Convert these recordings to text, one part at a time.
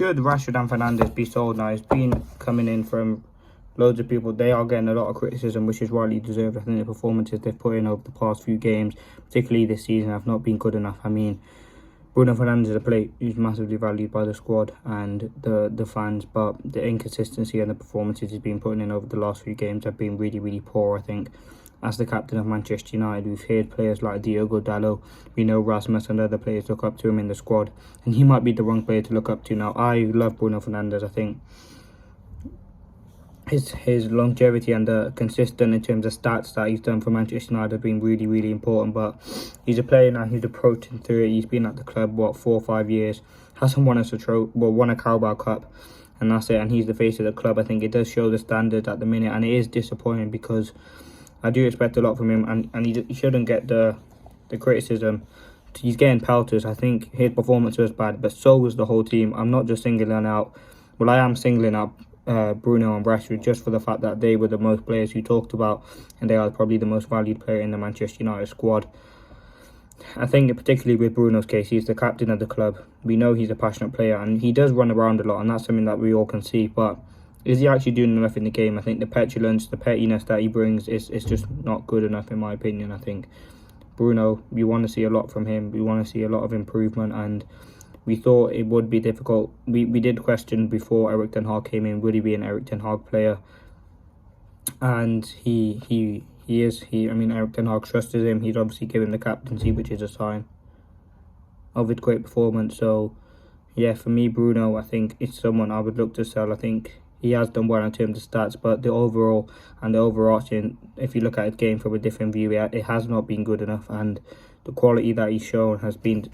should Rashford and Fernandes be sold now? It's been coming in from loads of people. They are getting a lot of criticism, which is rightly deserved. I think the performances they've put in over the past few games, particularly this season, have not been good enough. I mean, Bruno Fernandes is a player who's massively valued by the squad and the fans, but the inconsistency and the performances he's been putting in over the last few games have been really, really poor, I think. As the captain of Manchester United, we've heard players like Diogo Dalot, we know Rasmus and other players look up to him in the squad, and he might be the wrong player to look up to now. I love Bruno Fernandes. I think his longevity and the consistent in terms of stats that he's done for Manchester United have been really, really important. But he's a player now who's approaching 30. He's been at the club, 4 or 5 years. Hasn't won won a Carabao Cup, and that's it. And he's the face of the club. I think it does show the standards at the minute, and it is disappointing because I do expect a lot from him, and he shouldn't get the criticism. He's getting pelters. I think his performance was bad, but so was the whole team. I'm not just singling out. Well, I am singling out Bruno and Rashford just for the fact that they were the most players who talked about, and they are probably the most valued player in the Manchester United squad. I think particularly with Bruno's case, he's the captain of the club. We know he's a passionate player, and he does run around a lot, and that's something that we all can see. But is he actually doing enough in the game? I think the petulance, the pettiness that he brings is just not good enough, in my opinion. I think Bruno, we want to see a lot from him. We want to see a lot of improvement, and we thought it would be difficult. We did question before Erik ten Hag came in, would he be an Erik ten Hag player? And he is. I mean, Erik ten Hag trusted him. He's obviously given the captaincy, which is a sign of his great performance. So, yeah, for me, Bruno, I think it's someone I would look to sell. I think he has done well in terms of stats, but the overall and the overarching, if you look at his game from a different view, it has not been good enough, and the quality that he's shown has been...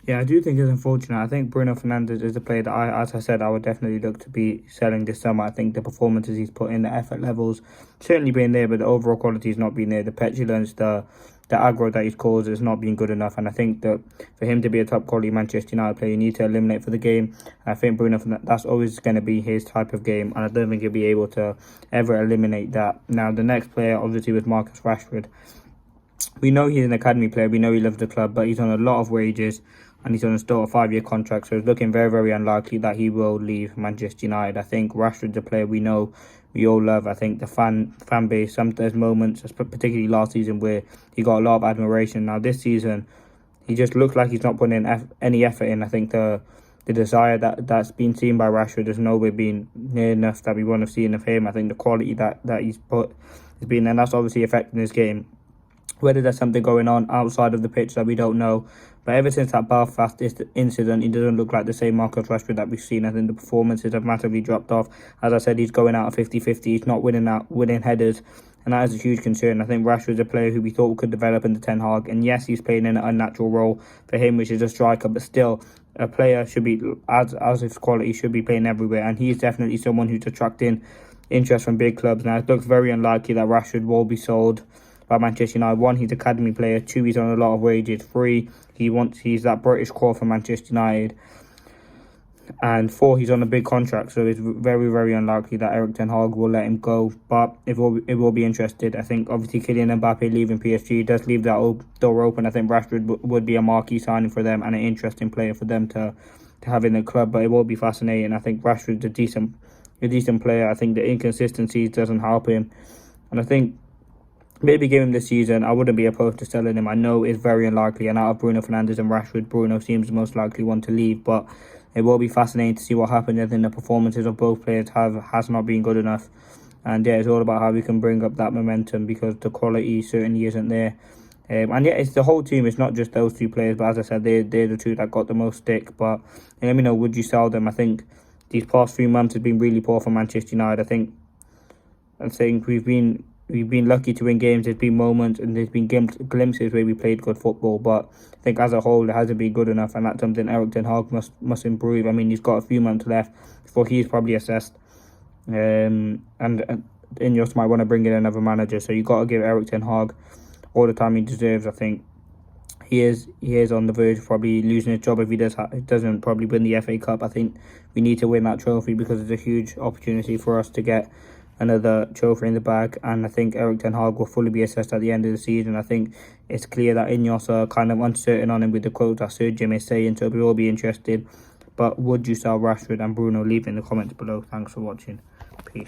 Yeah, I do think it's unfortunate. I think Bruno Fernandes is a player that, as I said, I would definitely look to be selling this summer. I think the performances he's put in, the effort levels, certainly been there, but the overall quality has not been there. The petulance, the aggro that he's caused has not been good enough. And I think that for him to be a top quality Manchester United player, you need to eliminate for the game. I think Bruno Fernandes, that's always going to be his type of game, and I don't think he'll be able to ever eliminate that. Now, the next player obviously was Marcus Rashford. We know he's an academy player. We know he loves the club, but he's on a lot of wages, and he's on still a 5-year contract, so it's looking very, very unlikely that he will leave Manchester United. I think Rashford's a player we know, we all love. I think the fan base, there's moments, particularly last season, where he got a lot of admiration. Now this season, he just looks like he's not putting in any effort in. I think the desire that's been seen by Rashford has nowhere been near enough that we want to see of him. I think the quality that he's put has been, and that's obviously affecting his game. Whether there's something going on outside of the pitch that we don't know. But ever since that Belfast incident, he doesn't look like the same Marcus Rashford that we've seen. I think the performances have massively dropped off. As I said, he's going out 50-50. He's not winning headers, and that is a huge concern. I think Rashford's a player who we thought could develop into Ten Hag. And yes, he's playing in an unnatural role for him, which is a striker. But still, a player should be, as his quality, should be playing everywhere. And he's definitely someone who's attracting interest from big clubs. Now, it looks very unlikely that Rashford will be sold by Manchester United. 1, he's an academy player. 2, he's on a lot of wages. 3, he's that British core for Manchester United. And 4, he's on a big contract, so it's very, very unlikely that Erik ten Hag will let him go. But it will be interested. I think obviously Kylian Mbappe leaving PSG does leave that door open. I think Rashford would be a marquee signing for them and an interesting player for them to have in the club. But it will be fascinating. I think Rashford's a decent player. I think the inconsistencies doesn't help him, and I think maybe give him this season. I wouldn't be opposed to selling him. I know it's very unlikely, and out of Bruno Fernandes and Rashford, Bruno seems the most likely one to leave, but it will be fascinating to see what happens. I think the performances of both players has not been good enough, and yeah, it's all about how we can bring up that momentum, because the quality certainly isn't there. And yeah, it's the whole team. It's not just those 2 players, but as I said, they're the 2 that got the most stick. But let me know, would you sell them? I think these past 3 months have been really poor for Manchester United. I think we've been lucky to win games. There's been moments and there's been glimpses where we played good football, but I think as a whole it hasn't been good enough, and that's something Erik ten Hag must improve. I mean, he's got a few months left before he's probably assessed, and Ineos might want to bring in another manager, so you've got to give Erik ten Hag all the time he deserves. I think he is on the verge of probably losing his job if he doesn't probably win the FA Cup. I think we need to win that trophy, because it's a huge opportunity for us to get another trophy in the bag, and I think Erik ten Hag will fully be assessed at the end of the season. I think it's clear that Ineos are kind of uncertain on him with the quotes that Sir Jim is saying, so we will be interested. But would you sell Rashford and Bruno? Leave it in the comments below. Thanks for watching. Peace.